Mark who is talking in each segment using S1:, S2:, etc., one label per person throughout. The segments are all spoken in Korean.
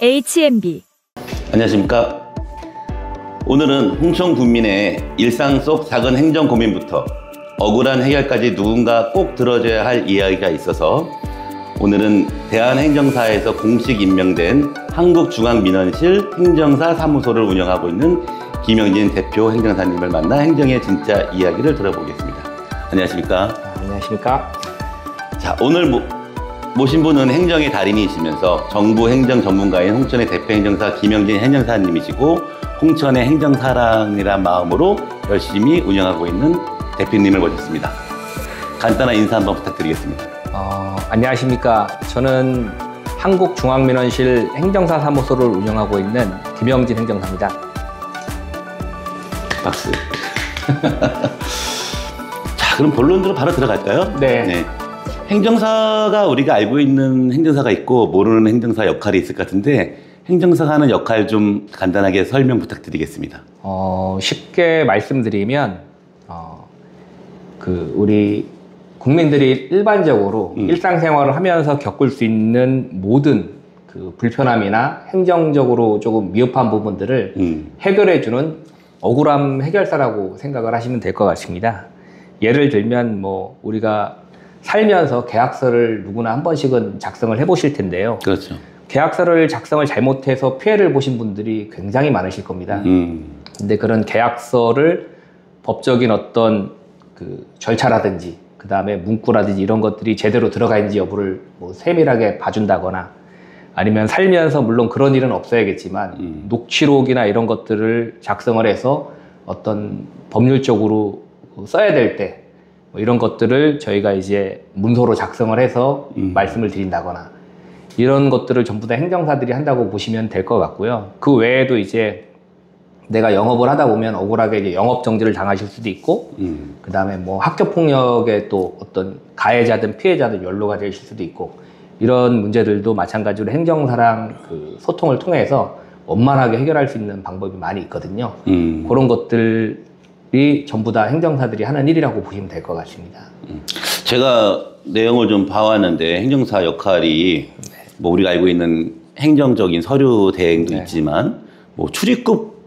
S1: HMB.
S2: 안녕하십니까. 오늘은 홍천 군민의 일상 속 작은 행정 고민부터 억울한 해결까지 누군가 꼭 들어줘야 할 이야기가 있어서 오늘은 대한행정사에서 공식 임명된 한국중앙민원실 행정사 사무소를 운영하고 있는 김영진 대표 행정사님을 만나 행정의 진짜 이야기를 들어보겠습니다. 안녕하십니까.
S3: 안녕하십니까.
S2: 자, 오늘 모신 분은 행정의 달인이시면서 정부 행정 전문가인 홍천의 대표 행정사 김영진 행정사님이시고 홍천의 행정사랑이란 마음으로 열심히 운영하고 있는 대표님을 모셨습니다. 간단한 인사 한번 부탁드리겠습니다.
S3: 안녕하십니까. 저는 한국중앙민원실 행정사 사무소를 운영하고 있는 김영진 행정사입니다.
S2: 박수. 자, 그럼 본론으로 바로 들어갈까요?
S3: 네.
S2: 행정사가 우리가 알고 있는 행정사가 있고 모르는 행정사 역할이 있을 것 같은데 행정사가 하는 역할 좀 간단하게 설명 부탁드리겠습니다.
S3: 쉽게 말씀드리면 우리 국민들이 일반적으로 일상생활을 하면서 겪을 수 있는 모든 그 불편함이나 행정적으로 조금 미흡한 부분들을 해결해주는 억울함 해결사라고 생각을 하시면 될 것 같습니다. 예를 들면 우리가 살면서 계약서를 누구나 한 번씩은 작성을 해보실 텐데요.
S2: 그렇죠.
S3: 계약서를 작성을 잘못해서 피해를 보신 분들이 굉장히 많으실 겁니다. 근데 그런 계약서를 법적인 어떤 그 절차라든지 그 다음에 문구라든지 이런 것들이 제대로 들어가 있는지 여부를 세밀하게 봐준다거나 아니면 살면서 물론 그런 일은 없어야겠지만 녹취록이나 이런 것들을 작성을 해서 어떤 법률적으로 써야 될 때 이런 것들을 저희가 이제 문서로 작성을 해서 말씀을 드린다거나 이런 것들을 전부 다 행정사들이 한다고 보시면 될 것 같고요. 그 외에도 이제 내가 영업을 하다 보면 억울하게 이제 영업정지를 당하실 수도 있고 그 다음에 학교폭력에 또 어떤 가해자든 피해자든 연루가 되실 수도 있고 이런 문제들도 마찬가지로 행정사랑 그 소통을 통해서 원만하게 해결할 수 있는 방법이 많이 있거든요. 그런 것들이 전부 다 행정사들이 하는 일이라고 보시면 될 것 같습니다.
S2: 제가 내용을 좀 봐왔는데 행정사 역할이 우리가 알고 있는 행정적인 서류 대행도 있지만 출입국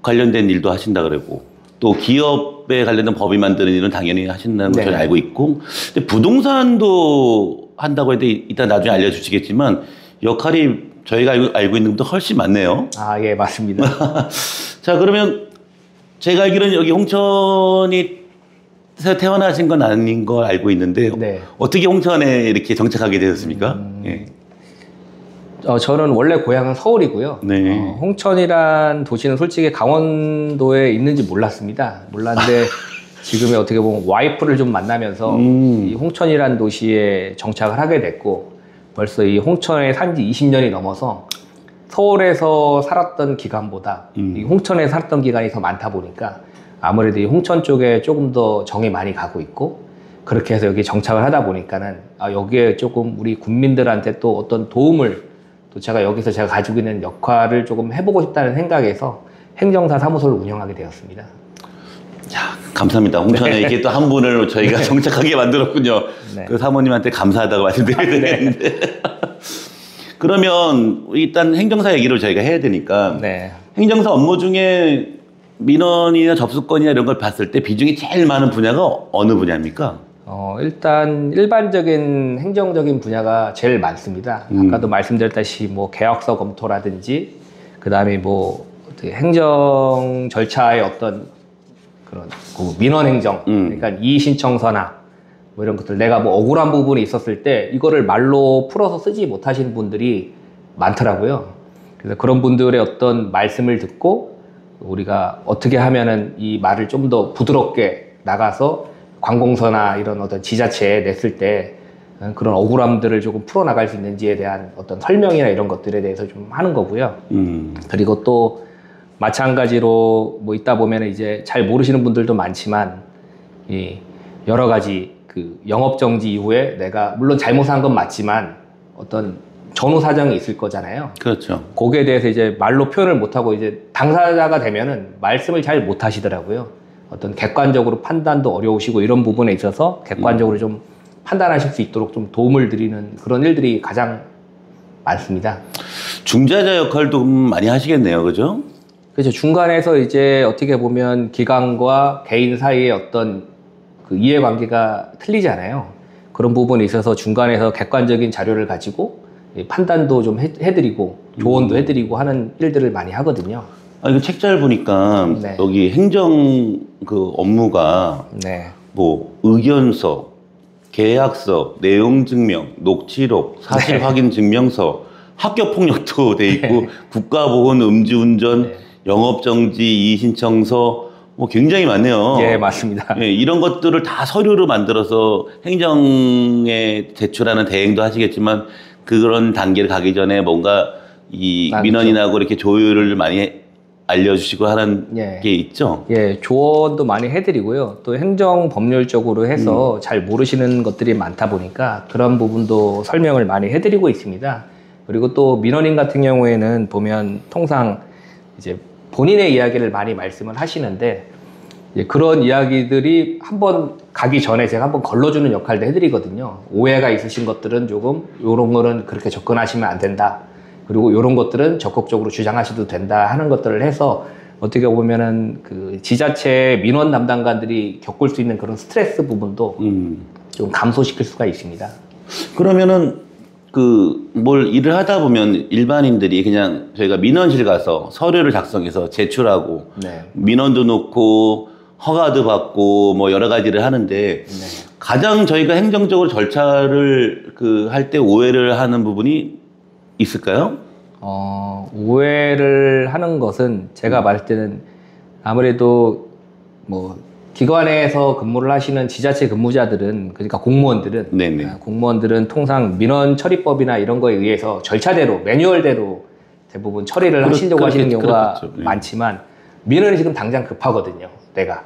S2: 관련된 일도 하신다 그러고 또 기업에 관련된 법이 만드는 일은 당연히 하신다는 걸 알고 있고 근데 부동산도 한다고 했는데 이따 나중에 알려주시겠지만 역할이 저희가 알고 있는 것보다 훨씬 많네요.
S3: 예, 맞습니다.
S2: 자, 그러면 제가 알기로는 여기 홍천에서 태어나신 건 아닌 걸 알고 있는데 어떻게 홍천에 이렇게 정착하게 되셨습니까?
S3: 저는 원래 고향은 서울이고요. 홍천이란 도시는 솔직히 강원도에 있는지 몰랐습니다. 몰랐는데 지금에 어떻게 보면 와이프를 좀 만나면서 이 홍천이란 도시에 정착을 하게 됐고 벌써 이 홍천에 산 지 20년이 넘어서 서울에서 살았던 기간보다 이 홍천에 살았던 기간이 더 많다 보니까 아무래도 이 홍천 쪽에 조금 더 정이 많이 가고 있고 그렇게 해서 여기 정착을 하다 보니까는 여기에 조금 우리 국민들한테 또 어떤 도움을 또 여기서 제가 가지고 있는 역할을 조금 해보고 싶다는 생각에서 행정사 사무소를 운영하게 되었습니다.
S2: 자, 감사합니다. 홍천에 이렇게 또 한 분을 저희가 정착하게 만들었군요. 그 사모님한테 감사하다고 말씀드려야 되겠는데. 그러면 일단 행정사 얘기를 저희가 해야 되니까 행정사 업무 중에 민원이나 접수건이나 이런 걸 봤을 때 비중이 제일 많은 분야가 어느 분야입니까?
S3: 일단 일반적인 행정적인 분야가 제일 많습니다. 아까도 말씀드렸다시피 계약서 검토라든지 그 다음에 행정 절차의 어떤 그런 민원 행정 그러니까 이의 신청서나 이런 것들 내가 억울한 부분이 있었을 때 이거를 말로 풀어서 쓰지 못하시는 분들이 많더라고요. 그래서 그런 분들의 어떤 말씀을 듣고 우리가 어떻게 하면은 이 말을 좀 더 부드럽게 나가서 관공서나 이런 어떤 지자체에 냈을 때 그런 억울함들을 조금 풀어나갈 수 있는지에 대한 어떤 설명이나 이런 것들에 대해서 좀 하는 거고요. 그리고 또 마찬가지로 있다 보면 이제 잘 모르시는 분들도 많지만 여러 가지 그 영업정지 이후에 내가 물론 잘못한 건 맞지만 어떤 전후 사정이 있을 거잖아요.
S2: 그렇죠.
S3: 거기에 대해서 이제 말로 표현을 못하고 이제 당사자가 되면은 말씀을 잘 못하시더라고요. 어떤 객관적으로 판단도 어려우시고 이런 부분에 있어서 객관적으로 좀 판단하실 수 있도록 좀 도움을 드리는 그런 일들이 가장 많습니다.
S2: 중재자 역할도 많이 하시겠네요, 그죠?
S3: 그렇죠. 중간에서 이제 어떻게 보면 기관과 개인 사이의 어떤 그 이해관계가 틀리잖아요. 그런 부분에 있어서 중간에서 객관적인 자료를 가지고 판단도 좀 해드리고 조언도 해드리고 하는 일들을 많이 하거든요.
S2: 아, 이거 책자를 보니까
S3: 네.
S2: 여기 행정 그 업무가
S3: 네.
S2: 뭐 의견서, 계약서, 내용 증명, 녹취록, 사실
S3: 네.
S2: 확인 증명서, 학교 폭력도 돼 있고
S3: 네.
S2: 국가보건 음주운전,
S3: 네.
S2: 영업정지 이의신청서 뭐 굉장히 많네요.
S3: 예, 맞습니다.
S2: 예, 이런 것들을 다 서류로 만들어서 행정에 제출하는 대행도 하시겠지만 그런 단계를 가기 전에 뭔가 이 민원인하고 이렇게 조율을 많이 알려주시고 하는
S3: 예.
S2: 게 있죠.
S3: 예, 조언도 많이 해드리고요. 또 행정 법률적으로 해서 잘 모르시는 것들이 많다 보니까 그런 부분도 설명을 많이 해드리고 있습니다. 그리고 또 민원인 같은 경우에는 보면 통상 이제 본인의 이야기를 많이 말씀을 하시는데 그런 이야기들이 한번 가기 전에 제가 한번 걸러주는 역할도 해드리거든요. 오해가 있으신 것들은 조금 이런 거는 그렇게 접근하시면 안 된다. 그리고 이런 것들은 적극적으로 주장하셔도 된다 하는 것들을 해서 어떻게 보면은 그 지자체 민원 담당관들이 겪을 수 있는 그런 스트레스 부분도 좀 감소시킬 수가 있습니다.
S2: 그러면은 그 뭘 일을 하다 보면 일반인들이 그냥 저희가 민원실 가서 서류를 작성해서 제출하고
S3: 네.
S2: 민원도 넣고 허가도 받고 뭐 여러 가지를 하는데
S3: 네.
S2: 가장 저희가 행정적으로 절차를 그 할 때 오해를 하는 부분이 있을까요?
S3: 오해를 하는 것은 제가 봤을 때는 아무래도 뭐 기관에서 근무를 하시는 지자체 근무자들은 그러니까 공무원들은
S2: 네네.
S3: 공무원들은 통상 민원 처리법이나 이런 거에 의해서 절차대로 매뉴얼대로 대부분 처리를 하시려고 하시는 경우가
S2: 그렇겠죠. 네.
S3: 많지만 민원이 지금 당장 급하거든요. 내가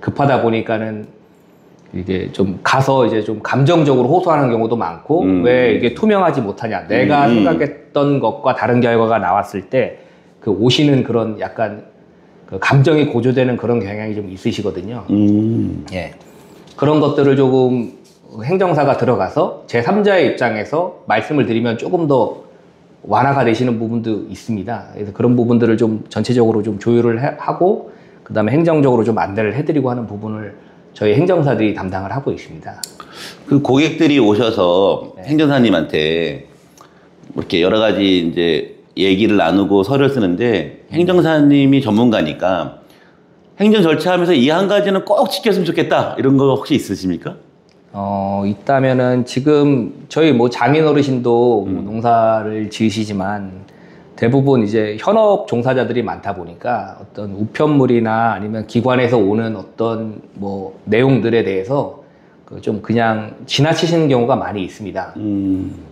S3: 급하다 보니까는 이게 좀 가서 이제 좀 감정적으로 호소하는 경우도 많고 왜 이게 투명하지 못하냐 내가 생각했던 것과 다른 결과가 나왔을 때 그 오시는 그런 약간 그 감정이 고조되는 그런 경향이 좀 있으시거든요. 예. 그런 것들을 조금 행정사가 들어가서 제3자의 입장에서 말씀을 드리면 조금 더 완화가 되시는 부분도 있습니다. 그래서 그런 부분들을 좀 전체적으로 좀 조율을 하고 그 다음에 행정적으로 좀 안내를 해드리고 하는 부분을 저희 행정사들이 담당을 하고 있습니다.
S2: 그 고객들이 오셔서
S3: 네.
S2: 행정사님한테 이렇게 여러 가지 이제 얘기를 나누고 서류를 쓰는데 행정사님이 전문가니까 행정 절차하면서 이 한 가지는 꼭 지켰으면 좋겠다 이런 거 혹시 있으십니까?
S3: 있다면은 지금 저희 뭐 장인 어르신도 뭐 농사를 지으시지만 대부분 이제 현업 종사자들이 많다 보니까 어떤 우편물이나 아니면 기관에서 오는 어떤 뭐 내용들에 대해서 좀 그냥 지나치시는 경우가 많이 있습니다.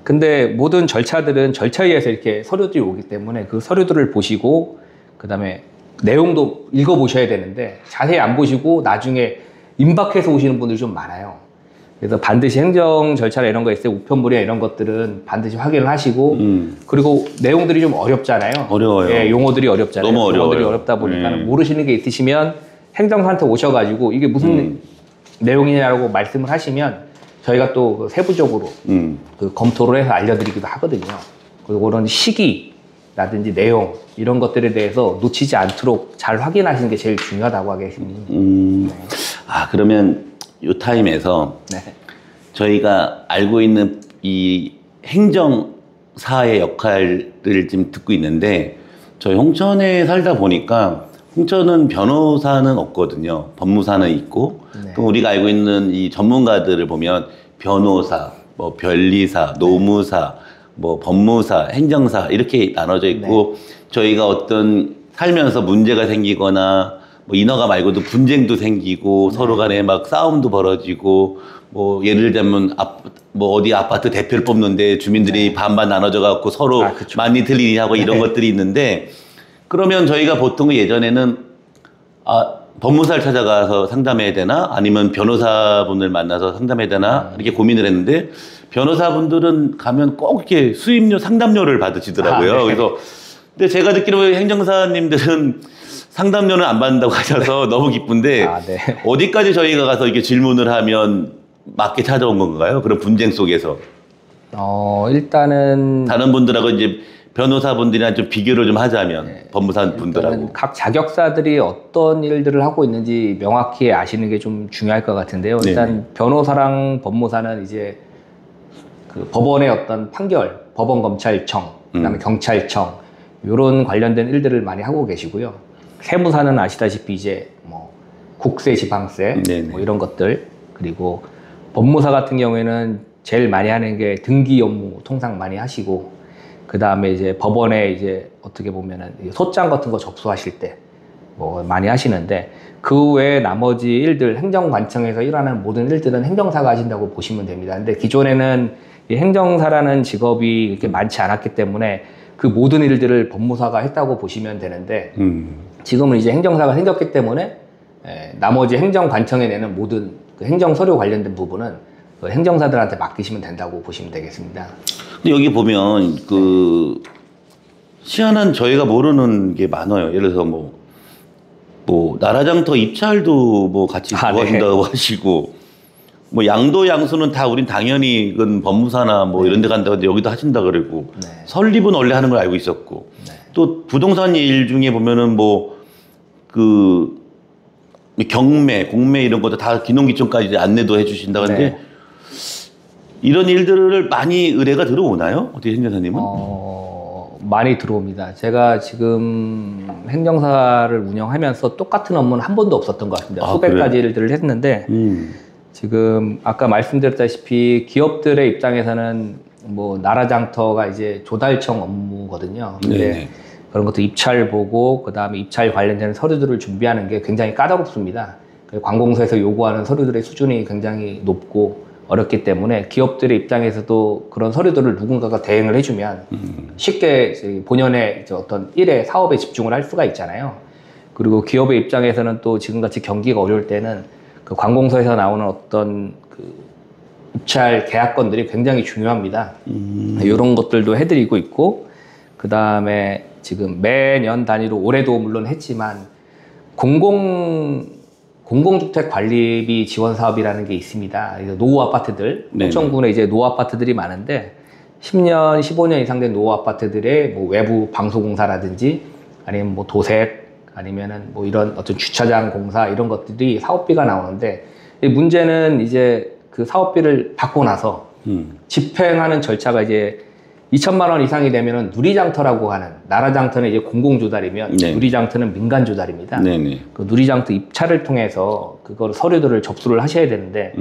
S3: 근데 모든 절차들은 절차에 의해서 이렇게 서류들이 오기 때문에 그 서류들을 보시고 그 다음에 내용도 읽어보셔야 되는데 자세히 안 보시고 나중에 임박해서 오시는 분들이 좀 많아요. 그래서 반드시 행정 절차나 이런 거 있어요. 우편물이나 이런 것들은 반드시 확인을 하시고 그리고 내용들이 좀 어렵잖아요.
S2: 어려워요.
S3: 예, 용어들이 어렵잖아요.
S2: 너무 어려워요.
S3: 용어들이 어렵다 보니까 모르시는 게 있으시면 행정사한테 오셔가지고 이게 무슨 내용이냐라고 말씀을 하시면 저희가 또 세부적으로 그 검토를 해서 알려드리기도 하거든요. 그리고 그런 시기라든지 내용 이런 것들에 대해서 놓치지 않도록 잘 확인하시는 게 제일 중요하다고 하겠습니다.
S2: 네. 아 그러면 이 타임에서
S3: 네.
S2: 저희가 알고 있는 이 행정사의 역할을 지금 듣고 있는데 저희 홍천에 살다 보니까 홍천은 변호사는 없거든요. 법무사는 있고
S3: 네.
S2: 또 우리가 알고 있는 이 전문가들을 보면 변호사, 뭐 변리사, 노무사, 뭐 법무사, 행정사 이렇게 나눠져 있고 저희가 어떤 살면서 문제가 생기거나 뭐 인허가 말고도 분쟁도 생기고 서로 간에 막 싸움도 벌어지고 뭐 예를 들면 뭐 어디 아파트 대표를 뽑는데 주민들이 반반 나눠져 갖고 서로 많이 틀리니 하고 이런 것들이 있는데 그러면 저희가 보통 예전에는 법무사를 찾아가서 상담해야 되나 아니면 변호사분을 만나서 상담해야 되나 이렇게 고민을 했는데 변호사분들은 가면 꼭 이렇게 수임료 상담료를 받으시더라고요.
S3: 네.
S2: 그래서 근데 제가 듣기로 행정사님들은 상담료는 안 받는다고 하셔서 너무 기쁜데
S3: 네.
S2: 어디까지 저희가 가서 이렇게 질문을 하면 맞게 찾아온 건가요? 그런 분쟁 속에서
S3: 일단은
S2: 다른 분들하고 이제 변호사분들이랑 좀 비교를 좀 하자면
S3: 네.
S2: 법무사 분들하고
S3: 각 자격사들이 어떤 일들을 하고 있는지 명확히 아시는 게 좀 중요할 것 같은데요. 일단
S2: 네네.
S3: 변호사랑 법무사는 이제 그 법원의 어떤 판결, 법원검찰청, 그다음에 경찰청 이런 관련된 일들을 많이 하고 계시고요. 세무사는 아시다시피 이제 뭐 국세, 지방세
S2: 네네.
S3: 뭐 이런 것들, 그리고 법무사 같은 경우에는 제일 많이 하는 게 등기 업무 통상 많이 하시고, 그 다음에 이제 법원에 이제 어떻게 보면은 소장 같은 거 접수하실 때 뭐 많이 하시는데, 그 외에 나머지 일들, 행정관청에서 일하는 모든 일들은 행정사가 하신다고 보시면 됩니다. 근데 기존에는 이 행정사라는 직업이 이렇게 많지 않았기 때문에 그 모든 일들을 법무사가 했다고 보시면 되는데, 지금은 이제 행정사가 생겼기 때문에 나머지 행정관청에 내는 모든 그 행정서류 관련된 부분은 그 행정사들한테 맡기시면 된다고 보시면 되겠습니다.
S2: 근데 여기 보면 그 희한한 저희가 모르는 게 많아요. 예를 들어서 뭐 나라장터 입찰도 뭐 같이 도와준다고
S3: 네.
S2: 하시고, 뭐 양도 양수는 다 우린 당연히 이건 법무사나 뭐 이런 데 간다고 하는데 여기도 하신다 그러고,
S3: 네.
S2: 설립은 원래 하는 걸 알고 있었고,
S3: 네.
S2: 또 부동산 일 중에 보면은 뭐 그 경매, 공매 이런 것도 다 기농기촌까지 안내도 해주신다 하는데,
S3: 네.
S2: 이런 일들을 많이 의뢰가 들어오나요? 어떻게 행정사님은?
S3: 많이 들어옵니다. 제가 지금 행정사를 운영하면서 똑같은 업무는 한 번도 없었던 것 같습니다. 수백
S2: 그래요?
S3: 가지 일들을 했는데, 지금 아까 말씀드렸다시피 기업들의 입장에서는 뭐 나라장터가 이제 조달청 업무거든요. 근데
S2: 네네.
S3: 그런 것도 입찰 보고, 그 다음에 입찰 관련된 서류들을 준비하는 게 굉장히 까다롭습니다. 관공서에서 요구하는 서류들의 수준이 굉장히 높고 어렵기 때문에 기업들의 입장에서도 그런 서류들을 누군가가 대행을 해주면 쉽게 본연의 어떤 일의 사업에 집중을 할 수가 있잖아요. 그리고 기업의 입장에서는 또 지금같이 경기가 어려울 때는 그 관공서에서 나오는 어떤 그 입찰 계약건들이 굉장히 중요합니다. 이런 것들도 해드리고 있고, 그 다음에 지금 매년 단위로 올해도 물론 했지만 공공주택 관리비 지원 사업이라는 게 있습니다. 노후 아파트들, 홍천군에 이제 노후 아파트들이 많은데 10년, 15년 이상 된 노후 아파트들의 뭐 외부 방소공사라든지 아니면 뭐 도색 아니면은 뭐 이런 어떤 주차장 공사 이런 것들이 사업비가 나오는데, 문제는 이제 그 사업비를 받고 나서 집행하는 절차가 이제 2천만 원 이상이 되면은 누리장터라고 하는, 나라장터는 이제 공공조달이면
S2: 네.
S3: 누리장터는 민간조달입니다.
S2: 네네.
S3: 그 누리장터 입찰을 통해서 그걸 서류들을 접수를 하셔야 되는데,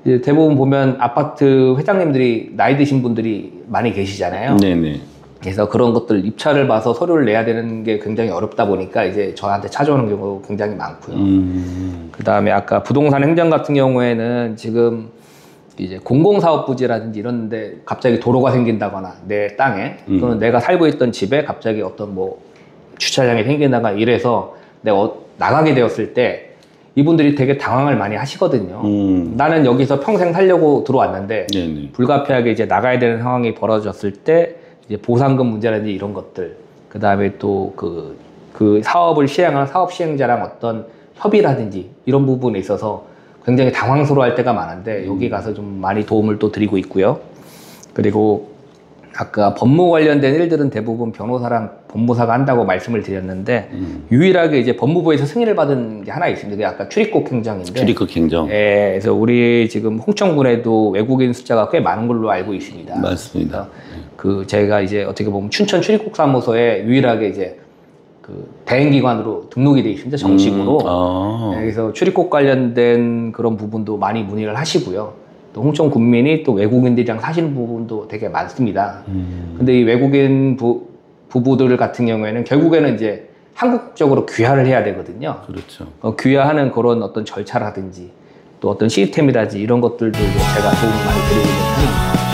S3: 이제 대부분 보면 아파트 회장님들이 나이 드신 분들이 많이 계시잖아요.
S2: 네네.
S3: 그래서 그런 것들 입찰을 봐서 서류를 내야 되는 게 굉장히 어렵다 보니까 이제 저한테 찾아오는 경우가 굉장히 많고요. 그 다음에 아까 부동산 행정 같은 경우에는 지금 이제 공공사업부지라든지 이런 데 갑자기 도로가 생긴다거나 내 땅에 또는 내가 살고 있던 집에 갑자기 어떤 뭐 주차장이 생긴다거나 이래서 내가 나가게 되었을 때 이분들이 되게 당황을 많이 하시거든요. 나는 여기서 평생 살려고 들어왔는데
S2: 네네.
S3: 불가피하게 이제 나가야 되는 상황이 벌어졌을 때 이제 보상금 문제라든지 이런 것들, 그 다음에 또 그 사업을 시행하는 사업 시행자랑 어떤 협의라든지 이런 부분에 있어서 굉장히 당황스러워할 때가 많은데 여기 가서 좀 많이 도움을 또 드리고 있고요. 그리고 아까 법무 관련된 일들은 대부분 변호사랑 법무사가 한다고 말씀을 드렸는데 유일하게 이제 법무부에서 승인을 받은 게 하나 있습니다. 그게 아까 출입국 행정인데.
S2: 출입국 행정.
S3: 예, 그래서 우리 지금 홍천군에도 외국인 숫자가 꽤 많은 걸로 알고 있습니다.
S2: 맞습니다.
S3: 그 제가 이제 어떻게 보면 춘천 출입국사무소에 유일하게 이제 그 대행기관으로 등록이 돼 있습니다. 정식으로. 네, 그래서 출입국 관련된 그런 부분도 많이 문의를 하시고요. 또 홍천 군민이 또 외국인들이랑 사시는 부분도 되게 많습니다. 근데 이 외국인 부부들 같은 경우에는 결국에는 이제 한국적으로 귀화를 해야 되거든요.
S2: 그렇죠.
S3: 귀화하는 그런 어떤 절차라든지 또 어떤 시스템이라든지 이런 것들도 제가 도움을 많이 드리고 있는 편입니다.